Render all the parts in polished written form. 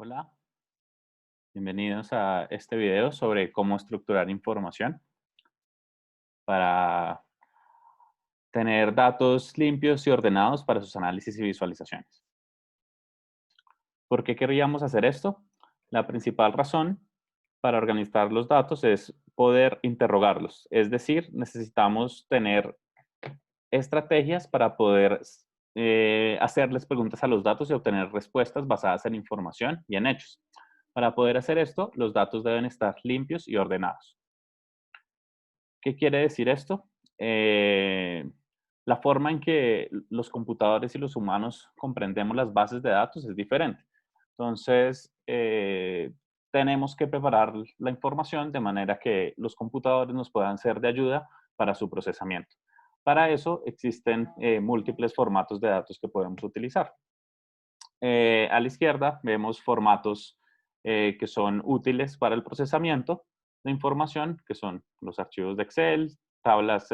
Hola, bienvenidos a este video sobre cómo estructurar información para tener datos limpios y ordenados para sus análisis y visualizaciones. ¿Por qué querríamos hacer esto? La principal razón para organizar los datos es poder interrogarlos, es decir, necesitamos tener estrategias para poder hacerles preguntas a los datos y obtener respuestas basadas en información y en hechos. Para poder hacer esto, los datos deben estar limpios y ordenados. ¿Qué quiere decir esto? La forma en que los computadores y los humanos comprendemos las bases de datos es diferente. Entonces, tenemos que preparar la información de manera que los computadores nos puedan ser de ayuda para su procesamiento. Para eso existen múltiples formatos de datos que podemos utilizar. A la izquierda vemos formatos que son útiles para el procesamiento de información, que son los archivos de Excel, tablas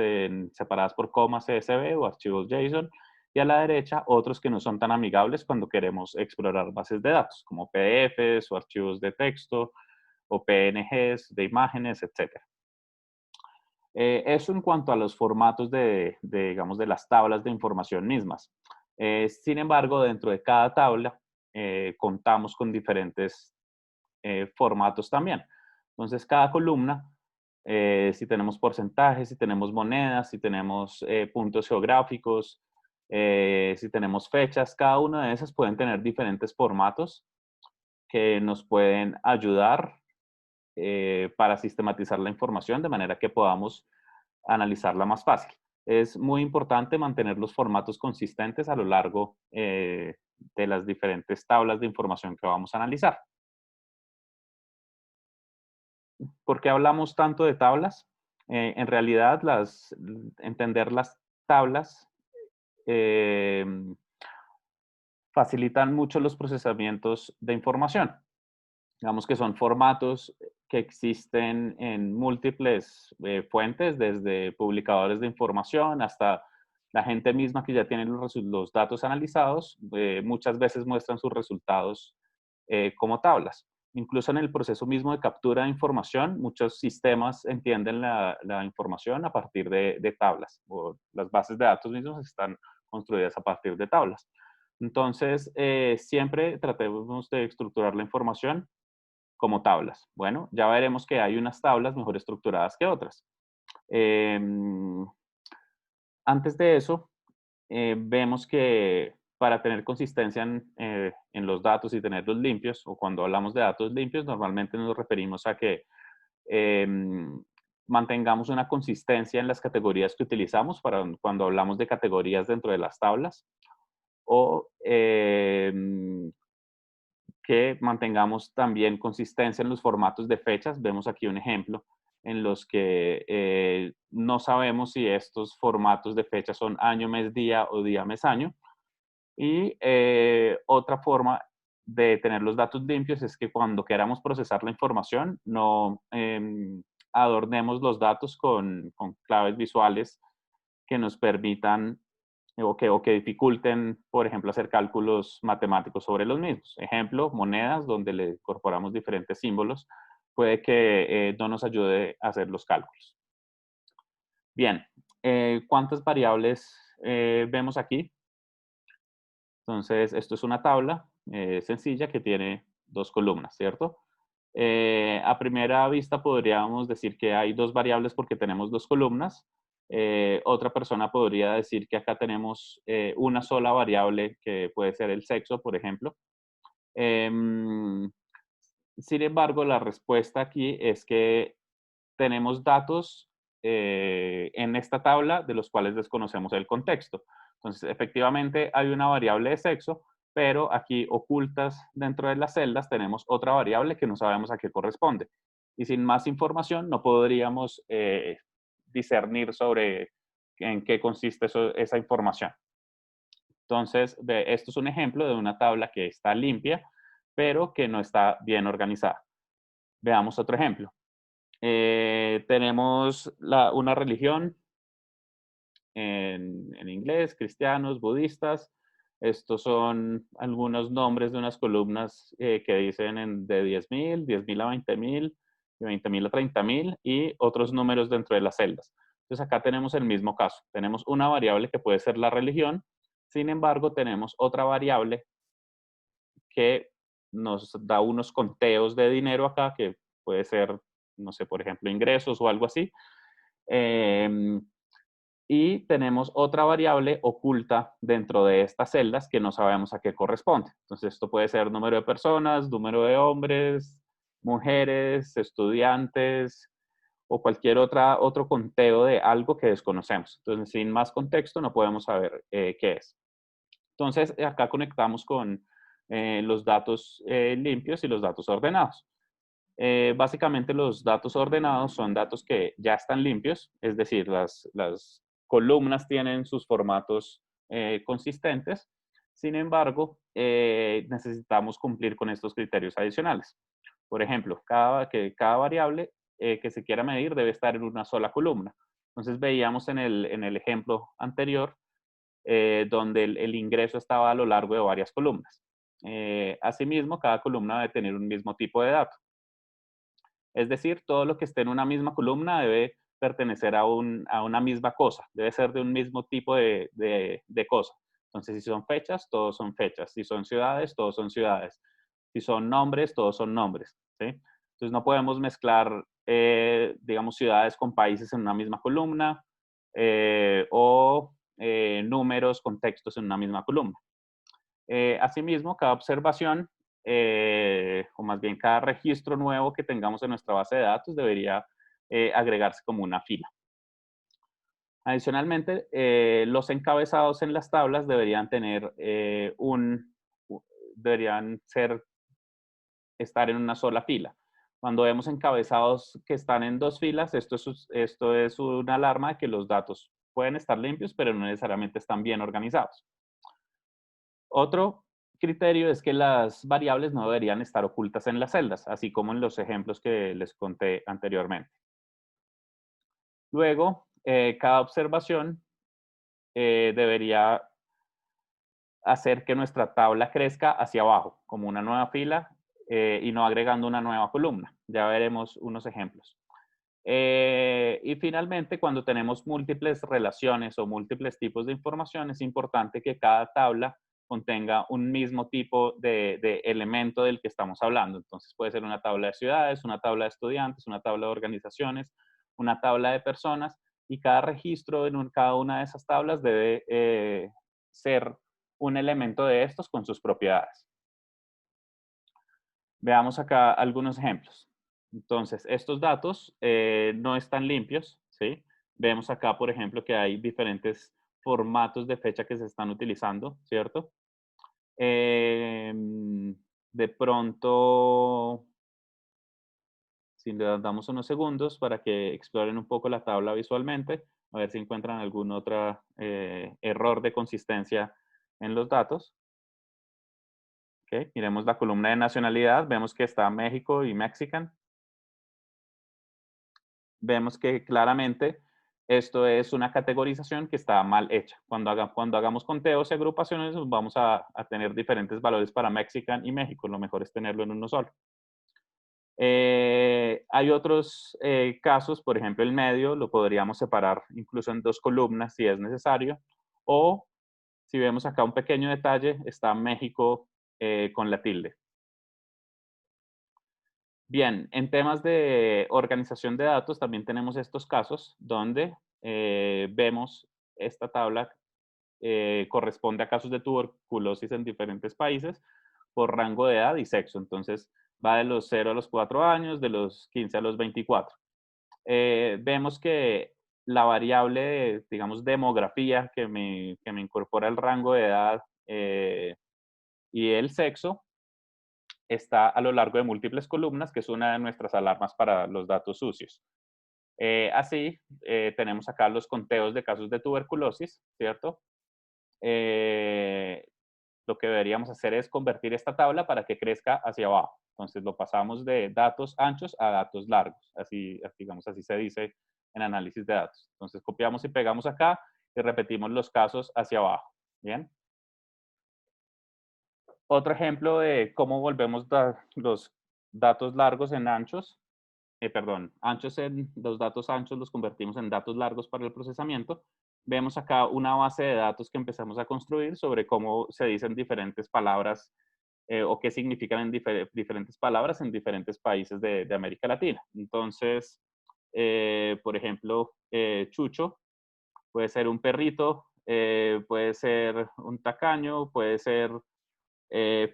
separadas por comas CSV o archivos JSON, y a la derecha otros que no son tan amigables cuando queremos explorar bases de datos, como PDFs o archivos de texto o PNGs de imágenes, etc. Eso en cuanto a los formatos digamos, de las tablas de información mismas. Sin embargo, dentro de cada tabla contamos con diferentes formatos también. Entonces, cada columna, si tenemos porcentajes, si tenemos monedas, si tenemos puntos geográficos, si tenemos fechas, cada una de esas pueden tener diferentes formatos que nos pueden ayudar para sistematizar la información de manera que podamos analizarla más fácil. Es muy importante mantener los formatos consistentes a lo largo de las diferentes tablas de información que vamos a analizar. ¿Por qué hablamos tanto de tablas? En realidad, entender las tablas eh, facilitan mucho los procesamientos de información. Digamos que son formatos que existen en múltiples fuentes, desde publicadores de información hasta la gente misma que ya tiene los datos analizados, muchas veces muestran sus resultados como tablas. Incluso en el proceso mismo de captura de información, muchos sistemas entienden la información a partir de tablas, o las bases de datos mismos están construidas a partir de tablas. Entonces, siempre tratemos de estructurar la información como tablas. Bueno, ya veremos que hay unas tablas mejor estructuradas que otras. Em, Antes de eso, vemos que para tener consistencia en los datos y tenerlos limpios, o cuando hablamos de datos limpios, normalmente nos referimos a que em, mantengamos una consistencia en las categorías que utilizamos para cuando hablamos de categorías dentro de las tablas, o que mantengamos también consistencia en los formatos de fechas. Vemos aquí un ejemplo en los que no sabemos si estos formatos de fechas son año, mes, día o día, mes, año. Y otra forma de tener los datos limpios es que cuando queramos procesar la información, no adornemos los datos con claves visuales que nos permitan o que dificulten, por ejemplo, hacer cálculos matemáticos sobre los mismos. Ejemplo, monedas, donde le incorporamos diferentes símbolos, puede que no nos ayude a hacer los cálculos. Bien, ¿cuántas variables vemos aquí? Entonces, esto es una tabla sencilla que tiene dos columnas, ¿cierto? A primera vista podríamos decir que hay dos variables porque tenemos dos columnas. Otra persona podría decir que acá tenemos una sola variable que puede ser el sexo, por ejemplo. Em, Sin embargo, la respuesta aquí es que tenemos datos en esta tabla de los cuales desconocemos el contexto. Entonces, efectivamente, hay una variable de sexo, pero aquí ocultas dentro de las celdas tenemos otra variable que no sabemos a qué corresponde. Y sin más información no podríamos discernir sobre en qué consiste esa información. Entonces, esto es un ejemplo de una tabla que está limpia, pero que no está bien organizada. Veamos otro ejemplo. Tenemos una religión en inglés, cristianos, budistas. Estos son algunos nombres de unas columnas que dicen de 10.000, 10.000 a 20.000, de 20.000 a 30.000 y otros números dentro de las celdas. Entonces acá tenemos el mismo caso. Tenemos una variable que puede ser la religión, sin embargo tenemos otra variable que nos da unos conteos de dinero acá, que puede ser, no sé, por ejemplo, ingresos o algo así. Eh, y tenemos otra variable oculta dentro de estas celdas que no sabemos a qué corresponde. Entonces, esto puede ser número de personas, número de hombres, mujeres, estudiantes o cualquier otro conteo de algo que desconocemos. Entonces, sin más contexto, no podemos saber qué es. Entonces, acá conectamos con los datos limpios y los datos ordenados. Básicamente los datos ordenados son datos que ya están limpios, es decir, las columnas tienen sus formatos consistentes. Sin embargo, necesitamos cumplir con estos criterios adicionales. Por ejemplo, cada variable que se quiera medir debe estar en una sola columna. Entonces veíamos en el ejemplo anterior donde el ingreso estaba a lo largo de varias columnas. Asimismo, cada columna debe tener un mismo tipo de dato. Es decir, todo lo que esté en una misma columna debe pertenecer a una misma cosa, debe ser de un mismo tipo de cosa. Entonces, si son fechas, todos son fechas. Si son ciudades, todos son ciudades. Si son nombres, todos son nombres. ¿Sí? Entonces, no podemos mezclar, digamos, ciudades con países en una misma columna o números con textos en una misma columna. Asimismo, cada observación, o más bien cada registro nuevo que tengamos en nuestra base de datos debería agregarse como una fila. Adicionalmente, los encabezados en las tablas deberían tener deberían estar en una sola fila. Cuando vemos encabezados que están en dos filas, esto es una alarma de que los datos pueden estar limpios, pero no necesariamente están bien organizados. Otro criterio es que las variables no deberían estar ocultas en las celdas, así como en los ejemplos que les conté anteriormente. Luego, cada observación debería hacer que nuestra tabla crezca hacia abajo, como una nueva fila, y no agregando una nueva columna. Ya veremos unos ejemplos. Y finalmente, cuando tenemos múltiples relaciones o múltiples tipos de información, es importante que cada tabla contenga un mismo tipo de elemento del que estamos hablando. Entonces puede ser una tabla de ciudades, una tabla de estudiantes, una tabla de organizaciones, una tabla de personas, y cada registro en cada una de esas tablas debe ser un elemento de estos con sus propiedades. Veamos acá algunos ejemplos. Entonces, estos datos no están limpios, ¿sí? Vemos acá, por ejemplo, que hay diferentes formatos de fecha que se están utilizando, ¿cierto? De pronto, si le damos unos segundos para que exploren un poco la tabla visualmente, a ver si encuentran algún otro error de consistencia en los datos. Okay. Miremos la columna de nacionalidad, vemos que está México y Mexican. Vemos que claramente esto es una categorización que está mal hecha. Cuando hagamos conteos y agrupaciones, vamos a tener diferentes valores para Mexican y México. Lo mejor es tenerlo en uno solo. Hay otros casos, por ejemplo, el medio lo podríamos separar incluso en dos columnas si es necesario. O si vemos acá un pequeño detalle, está México con la tilde. Bien, en temas de organización de datos también tenemos estos casos donde vemos esta tabla corresponde a casos de tuberculosis en diferentes países por rango de edad y sexo. Entonces va de los 0 a los 4 años, de los 15 a los 24. Vemos que la variable, digamos, demografía que me incorpora el rango de edad y el sexo está a lo largo de múltiples columnas, que es una de nuestras alarmas para los datos sucios. Así, tenemos acá los conteos de casos de tuberculosis, ¿cierto? Lo que deberíamos hacer es convertir esta tabla para que crezca hacia abajo. Entonces, lo pasamos de datos anchos a datos largos. Así, digamos, así se dice en análisis de datos. Entonces, copiamos y pegamos acá y repetimos los casos hacia abajo. ¿Bien? Otro ejemplo de cómo volvemos los datos largos en anchos, perdón, anchos en los datos anchos los convertimos en datos largos para el procesamiento. Vemos acá una base de datos que empezamos a construir sobre cómo se dicen diferentes palabras o qué significan en diferentes palabras en diferentes países de América Latina. Entonces, por ejemplo, chucho puede ser un perrito, puede ser un tacaño, puede ser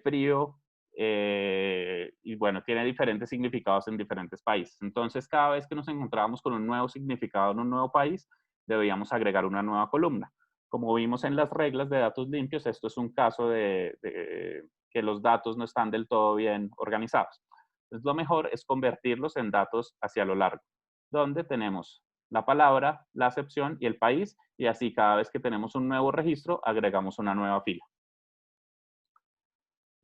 frío, y bueno, tiene diferentes significados en diferentes países. Entonces, cada vez que nos encontrábamos con un nuevo significado en un nuevo país, debíamos agregar una nueva columna. Como vimos en las reglas de datos limpios, esto es un caso de que los datos no están del todo bien organizados. Entonces, lo mejor es convertirlos en datos hacia lo largo, donde tenemos la palabra, la acepción y el país, y así cada vez que tenemos un nuevo registro, agregamos una nueva fila.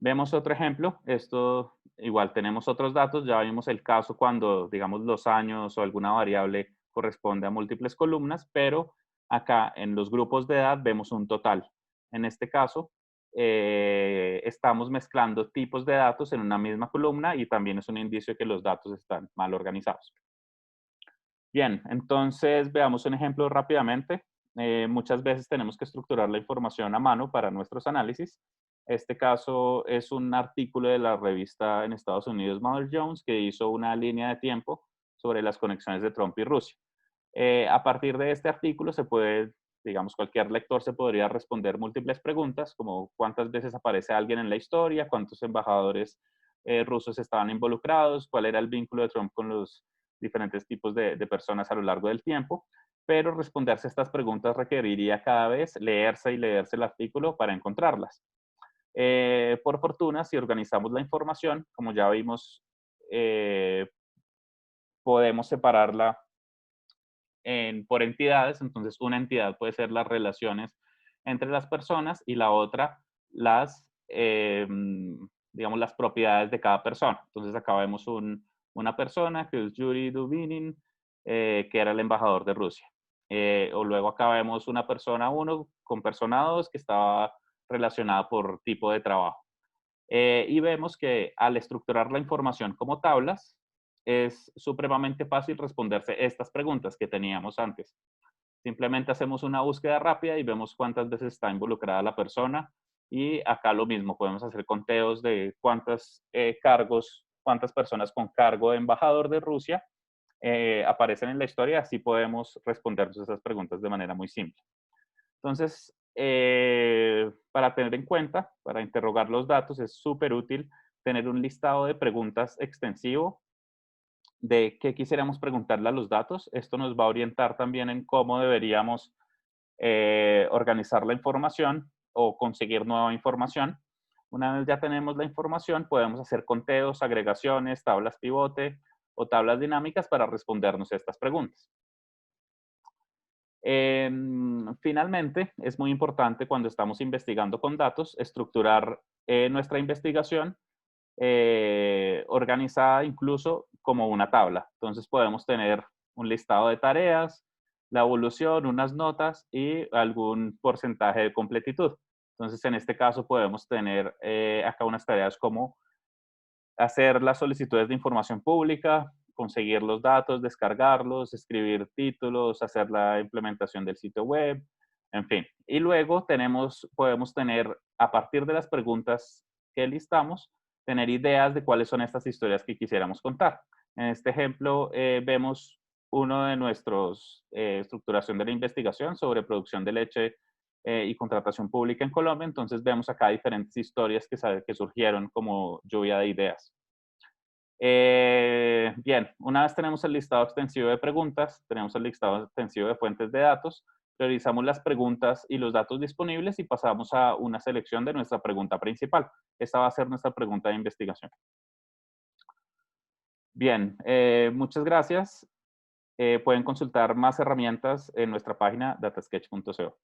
Vemos otro ejemplo, esto igual tenemos otros datos, ya vimos el caso cuando, digamos, los años o alguna variable corresponde a múltiples columnas, pero acá en los grupos de edad vemos un total. En este caso, estamos mezclando tipos de datos en una misma columna y también es un indicio de que los datos están mal organizados. Bien, entonces veamos un ejemplo rápidamente. Muchas veces tenemos que estructurar la información a mano para nuestros análisis. Este caso es un artículo de la revista en Estados Unidos, Mother Jones, que hizo una línea de tiempo sobre las conexiones de Trump y Rusia. A partir de este artículo se puede, digamos, cualquier lector se podría responder múltiples preguntas, como cuántas veces aparece alguien en la historia, cuántos embajadores rusos estaban involucrados, cuál era el vínculo de Trump con los diferentes tipos de personas a lo largo del tiempo, pero responderse a estas preguntas requeriría cada vez leerse y leerse el artículo para encontrarlas. Por fortuna, si organizamos la información, como ya vimos, podemos separarla por entidades. Entonces, una entidad puede ser las relaciones entre las personas y la otra las, digamos, las propiedades de cada persona. Entonces, acá vemos una persona que es Yuri Dubinin, que era el embajador de Rusia. O luego acá vemos una persona uno con persona 2 que estaba relacionada por tipo de trabajo. Y vemos que al estructurar la información como tablas, es supremamente fácil responderse estas preguntas que teníamos antes. Simplemente hacemos una búsqueda rápida y vemos cuántas veces está involucrada la persona. Y acá lo mismo, podemos hacer conteos de cuántos cargos, cuántas personas con cargo de embajador de Rusia aparecen en la historia. Así podemos respondernos esas preguntas de manera muy simple. Entonces, para tener en cuenta, para interrogar los datos, es súper útil tener un listado de preguntas extensivo de qué quisiéramos preguntarle a los datos. Esto nos va a orientar también en cómo deberíamos organizar la información o conseguir nueva información. Una vez ya tenemos la información, podemos hacer conteos, agregaciones, tablas pivote o tablas dinámicas para respondernos a estas preguntas. Finalmente, es muy importante cuando estamos investigando con datos, estructurar nuestra investigación organizada incluso como una tabla. Entonces podemos tener un listado de tareas, la evolución, unas notas y algún porcentaje de completitud. Entonces, en este caso podemos tener acá unas tareas como hacer las solicitudes de información pública, conseguir los datos, descargarlos, escribir títulos, hacer la implementación del sitio web, en fin. Y luego podemos tener, a partir de las preguntas que listamos, tener ideas de cuáles son estas historias que quisiéramos contar. En este ejemplo, vemos uno de nuestros estructuración de la investigación sobre producción de leche y contratación pública en Colombia. Entonces vemos acá diferentes historias que surgieron como lluvia de ideas. Bien, una vez tenemos el listado extensivo de preguntas, tenemos el listado extensivo de fuentes de datos, priorizamos las preguntas y los datos disponibles y pasamos a una selección de nuestra pregunta principal. Esta va a ser nuestra pregunta de investigación. Bien, muchas gracias. Pueden consultar más herramientas en nuestra página datasketch.co.